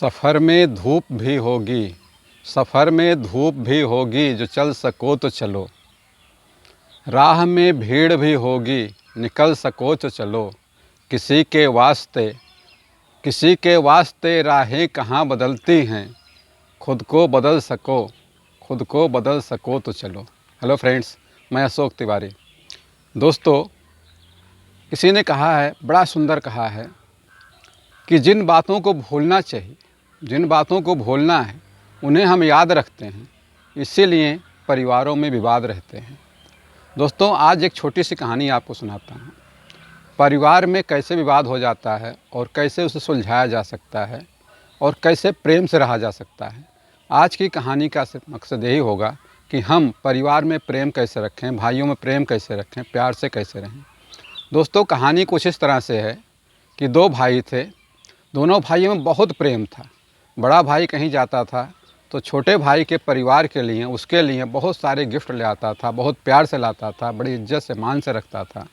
सफ़र में धूप भी होगी, सफ़र में धूप भी होगी, जो चल सको तो चलो। राह में भीड़ भी होगी, निकल सको तो चलो। किसी के वास्ते राहें कहाँ बदलती हैं, खुद को बदल सको तो चलो। हेलो फ्रेंड्स, मैं अशोक तिवारी। दोस्तों, किसी ने कहा है, बड़ा सुंदर कहा है कि जिन बातों को भूलना चाहिए, जिन बातों को भूलना है, उन्हें हम याद रखते हैं, इसीलिए परिवारों में विवाद रहते हैं। दोस्तों, आज एक छोटी सी कहानी आपको सुनाता हूँ। परिवार में कैसे विवाद हो जाता है और कैसे उसे सुलझाया जा सकता है और कैसे प्रेम से रहा जा सकता है। आज की कहानी का मकसद यही होगा कि हम परिवार में प्रेम कैसे रखें, भाइयों में प्रेम कैसे रखें, प्यार से कैसे रहें। दोस्तों, कहानी कुछ इस तरह से है कि दो भाई थे। दोनों भाइयों में बहुत प्रेम था। बड़ा भाई कहीं जाता था तो छोटे भाई के परिवार के लिए, उसके लिए बहुत सारे गिफ्ट ले आता था, बहुत प्यार से लाता था, बड़ी इज्जत से, मान से रखता था।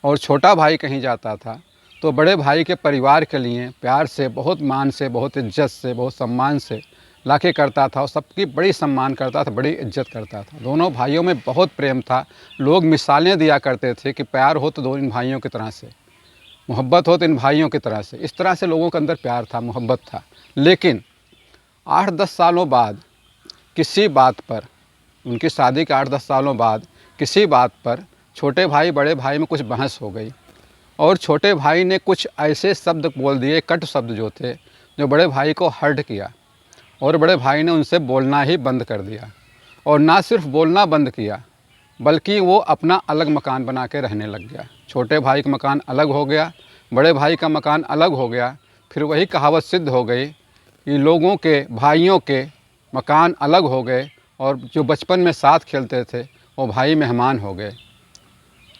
और छोटा भाई कहीं जाता था तो बड़े भाई के परिवार के लिए प्यार से, बहुत मान से, बहुत इज्जत से, बहुत सम्मान से लाके करता था और सबकी बड़ी सम्मान करता था, बड़ी इज्जत करता था। दोनों भाइयों में बहुत प्रेम था। लोग मिसालें दिया करते थे कि प्यार हो तो दो इन भाइयों की तरह से, मोहब्बत हो तो इन भाइयों की तरह से। इस तरह से लोगों के अंदर प्यार था, मोहब्बत था। लेकिन 8-10 सालों बाद किसी बात पर, उनकी शादी के 8-10 सालों बाद किसी बात पर छोटे भाई बड़े भाई में कुछ बहस हो गई और छोटे भाई ने कुछ ऐसे शब्द बोल दिए, कट शब्द जो थे, जो बड़े भाई को हर्ट किया। और बड़े भाई ने उनसे बोलना ही बंद कर दिया। और ना सिर्फ बोलना बंद किया, बल्कि वो अपना अलग मकान बना के रहने लग गया। छोटे भाई का मकान अलग हो गया, बड़े भाई का मकान अलग हो गया। फिर वही कहावत सिद्ध हो गई कि लोगों के, भाइयों के मकान अलग हो गए और जो बचपन में साथ खेलते थे वो भाई मेहमान हो गए।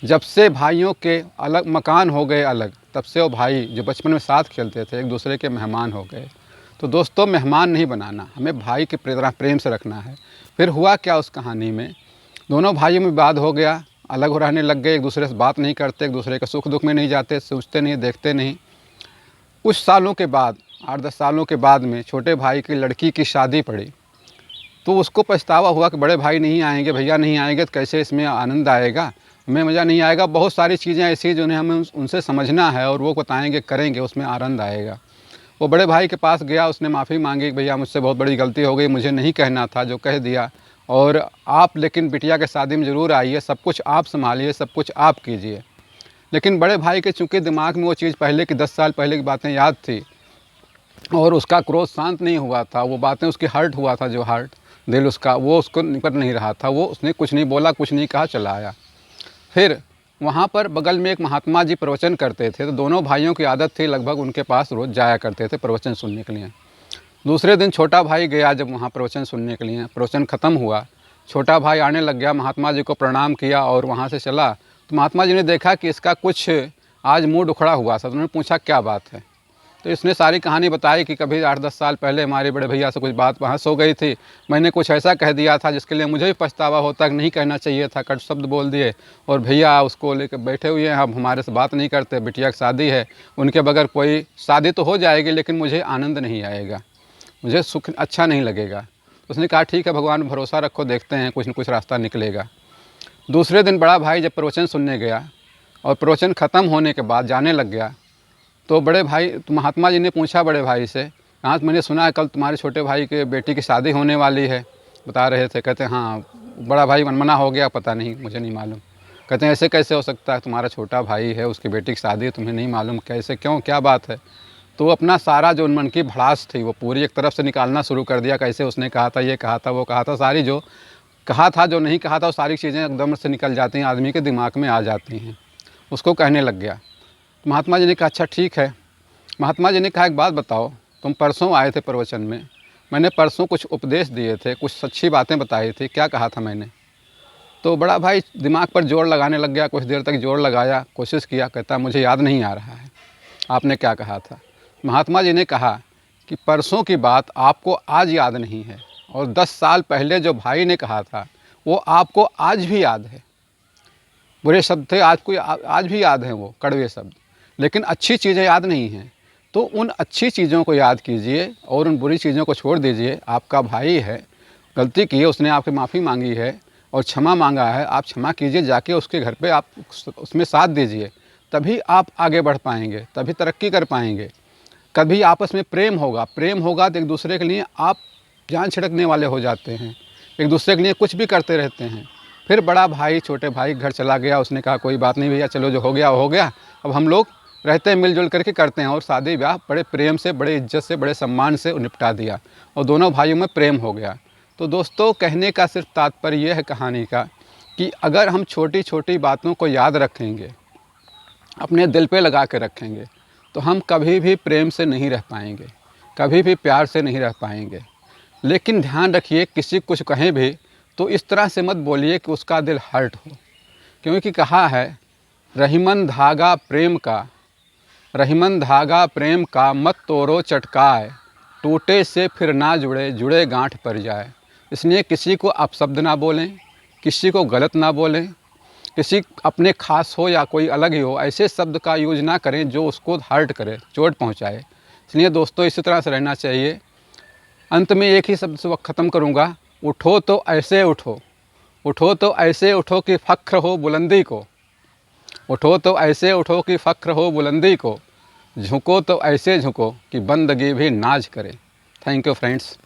जब से भाइयों के अलग मकान हो गए अलग, तब से वो भाई जो बचपन में साथ खेलते थे एक दूसरे के मेहमान हो गए। तो दोस्तों, मेहमान नहीं बनाना, हमें भाई के तरह प्रेम से रखना है। फिर हुआ क्या उस कहानी में, दोनों भाइयों में विवाद हो गया, अलग रहने लग गए, एक दूसरे से बात नहीं करते, एक दूसरे के सुख दुख में नहीं जाते, सोचते नहीं, देखते नहीं। कुछ सालों के बाद, 8-10 सालों के बाद में छोटे भाई की लड़की की शादी पड़ी। तो उसको पछतावा हुआ कि बड़े भाई नहीं आएंगे, भैया नहीं आएंगे तो कैसे इसमें आनंद आएगा, हमें मज़ा नहीं आएगा। बहुत सारी चीज़ें ऐसी जिन्हें हमें उनसे समझना है और वो बताएंगे, करेंगे, उसमें आनंद आएगा। वो बड़े भाई के पास गया, उसने माफ़ी मांगी कि भैया मुझसे बहुत बड़ी गलती हो गई, मुझे नहीं कहना था, जो कह दिया। और आप लेकिन बिटिया के शादी में ज़रूर आइए, सब कुछ आप संभालिए, सब कुछ आप कीजिए। लेकिन बड़े भाई के चूँकि दिमाग में वो चीज़ पहले की 10 साल पहले की बातें याद थी और उसका क्रोध शांत नहीं हुआ था, वो बातें उसकी हर्ट हुआ था, जो हर्ट दिल उसका, वो उसको निपट नहीं रहा था। वो उसने कुछ नहीं बोला, कुछ नहीं कहा, चला आया। फिर वहाँ पर बगल में एक महात्मा जी प्रवचन करते थे, तो दोनों भाइयों की आदत थी, लगभग उनके पास रोज़ जाया करते थे प्रवचन सुनने के लिए। दूसरे दिन छोटा भाई गया जब वहाँ प्रवचन सुनने के लिए, प्रवचन ख़त्म हुआ, छोटा भाई आने लग गया, महात्मा जी को प्रणाम किया और वहाँ से चला। तो महात्मा जी ने देखा कि इसका कुछ आज मूड उखड़ा हुआ था। तो उन्होंने पूछा क्या बात है। तो इसने सारी कहानी बताई कि कभी 8-10 साल पहले हमारे बड़े भैया से कुछ बात बहस हो गई थी, मैंने कुछ ऐसा कह दिया था जिसके लिए मुझे भी पछतावा होता कि नहीं कहना चाहिए था, कट शब्द बोल दिए। और भैया उसको लेकर बैठे हुए हैं, अब हमारे से बात नहीं करते, बिटिया की शादी है, उनके बगैर कोई शादी तो हो जाएगी लेकिन मुझे आनंद नहीं आएगा, मुझे सुख अच्छा नहीं लगेगा। उसने कहा ठीक है, भगवान भरोसा रखो, देखते हैं कुछ न कुछ रास्ता निकलेगा। दूसरे दिन बड़ा भाई जब प्रवचन सुनने गया और प्रवचन ख़त्म होने के बाद जाने लग गया, तो बड़े भाई, तो महात्मा जी ने पूछा बड़े भाई से, हाँ मैंने सुना है कल तुम्हारे छोटे भाई के बेटी की शादी होने वाली है, बता रहे थे। कहते हाँ। बड़ा भाई मनमना हो गया, पता नहीं, मुझे नहीं मालूम। कहते हैं ऐसे कैसे हो सकता है, तुम्हारा छोटा भाई है, उसकी बेटी की शादी है, तुम्हें नहीं मालूम, कैसे, क्यों, क्या बात है। तो अपना सारा जो मन की भड़ास थी वो पूरी एक तरफ से निकालना शुरू कर दिया, कैसे उसने कहा था, ये कहा था, वो कहा था, सारी जो कहा था, जो नहीं कहा था, वो सारी चीज़ें एकदम से निकल जाती हैं, आदमी के दिमाग में आ जाती हैं। उसको कहने लग गया। महात्मा जी ने कहा अच्छा ठीक है। महात्मा जी ने कहा एक बात बताओ, तुम परसों आए थे प्रवचन में, मैंने परसों कुछ उपदेश दिए थे, कुछ अच्छी बातें बताई थी, क्या कहा था मैंने। तो बड़ा भाई दिमाग पर जोर लगाने लग गया, कुछ देर तक जोर लगाया, कोशिश किया, कहता मुझे याद नहीं आ रहा है आपने क्या कहा था। महात्मा जी ने कहा कि परसों की बात आपको आज याद नहीं है और 10 साल पहले जो भाई ने कहा था वो आपको आज भी याद है। बुरे शब्द थे, आज भी याद हैं वो कड़वे शब्द, लेकिन अच्छी चीज़ें याद नहीं हैं। तो उन अच्छी चीज़ों को याद कीजिए और उन बुरी चीज़ों को छोड़ दीजिए। आपका भाई है, गलती की है, उसने आपसे माफ़ी मांगी है और क्षमा मांगा है, आप क्षमा कीजिए, जाके उसके घर पे आप उसमें साथ दीजिए। तभी आप आगे बढ़ पाएंगे, तभी तरक्की कर पाएंगे। कभी आपस में प्रेम होगा तो एक दूसरे के लिए आप जान छिड़कने वाले हो जाते हैं, एक दूसरे के लिए कुछ भी करते रहते हैं। फिर बड़ा भाई छोटे भाई घर चला गया, उसने कहा कोई बात नहीं भैया, चलो जो हो गया हो गया, अब हम लोग रहते हैं मिलजुल करके करते हैं, और शादी ब्याह बड़े प्रेम से, बड़े इज्जत से, बड़े सम्मान से निपटा दिया और दोनों भाइयों में प्रेम हो गया। तो दोस्तों, कहने का सिर्फ तात्पर्य यह है कहानी का कि अगर हम छोटी छोटी बातों को याद रखेंगे, अपने दिल पे लगा के रखेंगे, तो हम कभी भी प्रेम से नहीं रह पाएंगे, कभी भी प्यार से नहीं रह पाएंगे। लेकिन ध्यान रखिए, किसी कुछ कहें भी तो इस तरह से मत बोलिए कि उसका दिल हर्ट हो, क्योंकि कहा है रहीमन धागा प्रेम का, रहीमन धागा प्रेम का मत तोड़ो चटकाए, टूटे से फिर ना जुड़े, जुड़े गांठ पर जाए। इसलिए किसी को अपशब्द ना बोलें, किसी को गलत ना बोलें, किसी अपने खास हो या कोई अलग ही हो, ऐसे शब्द का यूज ना करें जो उसको हर्ट करे, चोट पहुंचाए। इसलिए दोस्तों, इसी तरह से रहना चाहिए। अंत में एक ही शब्द से वक्त ख़त्म करूँगा, उठो तो ऐसे उठो, उठो तो ऐसे उठो कि फ़ख्र हो बुलंदी को, उठो तो ऐसे उठो कि फ़ख्र हो बुलंदी को, झुको तो ऐसे झुको कि बंदगी भी नाज करे। Thank you friends.